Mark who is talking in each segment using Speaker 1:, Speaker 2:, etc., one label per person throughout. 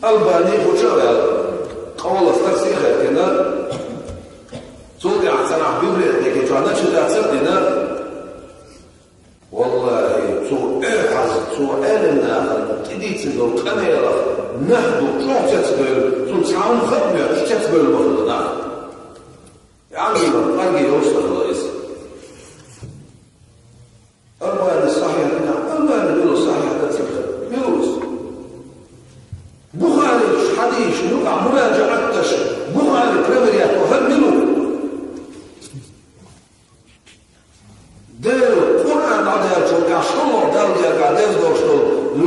Speaker 1: Albani Buchavel, Kavala Starsihetina, Zulgatsana Bibliotheki, Tranachidina, Wallahi, zu Erhaz, zu Elena, Tidizidor, Kanela, Nahdu, Trotsetsböl, zum Zaun Khatmer, Stetsböl Wachana. Angi Ostachla ist. Albani Sahihina, Albani Bilo Sahihina, Bilus. Bukhari, Hadish, Nuka, Muraja Aktash, Bukhari, Preveria, Kohamilu. Del Quran adayacol, Kasholo, Daldia, Gadez došlo,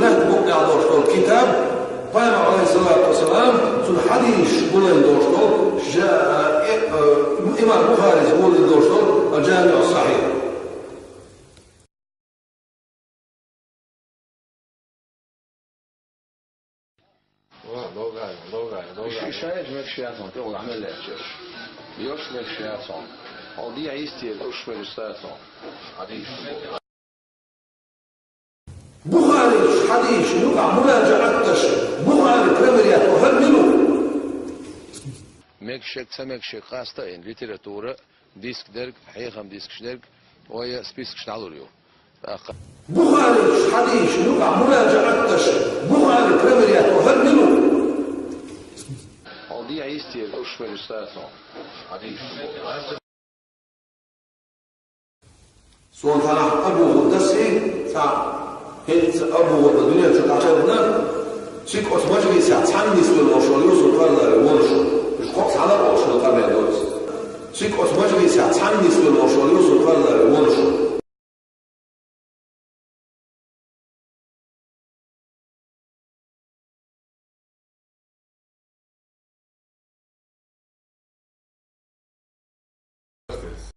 Speaker 1: Let Bukja došlo, Kitab, Pajma alaihi salatu wasalam, Sun Hadish Bulen došlo, Imam Bukhari Bulen došlo, Al-Jami al-Sahih.
Speaker 2: Šta je švedskom tog amelečeš? Još ne švedskom. Al die isti ušveli švedskom.
Speaker 1: Bukhari, Hadish, Nuka, Muraja Aktash, Bukhari, Preveria, Kohamilu.
Speaker 2: Mekşek hasta in literatūra, diskderg, heegam diskderg, oja spiskšnalurju.
Speaker 1: Bukhari, Hadish, Nuka, Muraja Aktash, Bukhari, Preveria, Kohamilu.
Speaker 2: Al die isti ušveli švedskom.
Speaker 1: Son tanah Abu Hudasi, Abu Hudasi, Çatağına, Çık otmacı ise Tannis ve Moşolusu karları oluşu. Şok salar oluşu karları. Çık otmacı ise Tannis ve Moşolusu karları oluşu.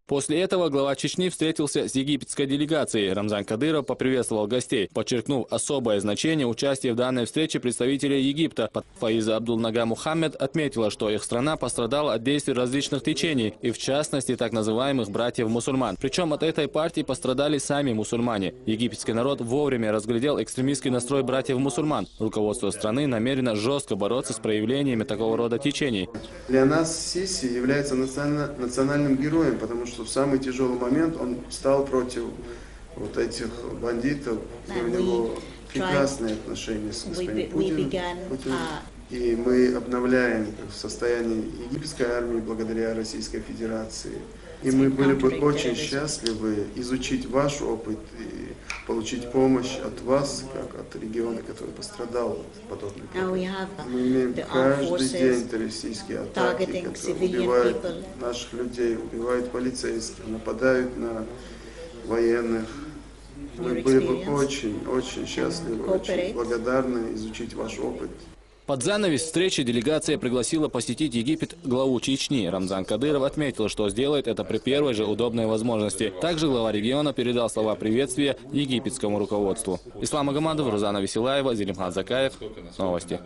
Speaker 3: После этого глава Чечни встретился с египетской делегацией. Рамзан Кадыров поприветствовал гостей, подчеркнув особое значение участия в данной встрече представителей Египта. Фаиза Абдулнага Мухаммед отметила, что их страна пострадала от действий различных течений, и в частности так называемых братьев-мусульман. Причем от этой партии пострадали сами мусульмане. Египетский народ вовремя разглядел экстремистский настрой братьев-мусульман. Руководство страны намерено жестко бороться с проявлениями такого рода течений.
Speaker 4: Для нас Сиси является национальным героем, потому что в самый тяжелый момент он стал против вот этих бандитов, и у него прекрасные отношения с господином Путиным. И мы обновляем состояние египетской армии благодаря Российской Федерации. И мы были бы очень счастливы изучить ваш опыт и получить помощь от вас, как от региона, который пострадал в подобных проблемах. Мы имеем каждый день террористические атаки, которые убивают наших людей, убивают полицейских, нападают на военных. Мы были бы очень счастливы, очень благодарны изучить ваш опыт.
Speaker 3: Под занавес встречи делегация пригласила посетить Египет главу Чечни. Рамзан Кадыров отметил, что сделает это при первой же удобной возможности. Также глава региона передал слова приветствия египетскому руководству. Ислам Магомадов, Рузана Веселаева, Зелимхан Закаев. Новости.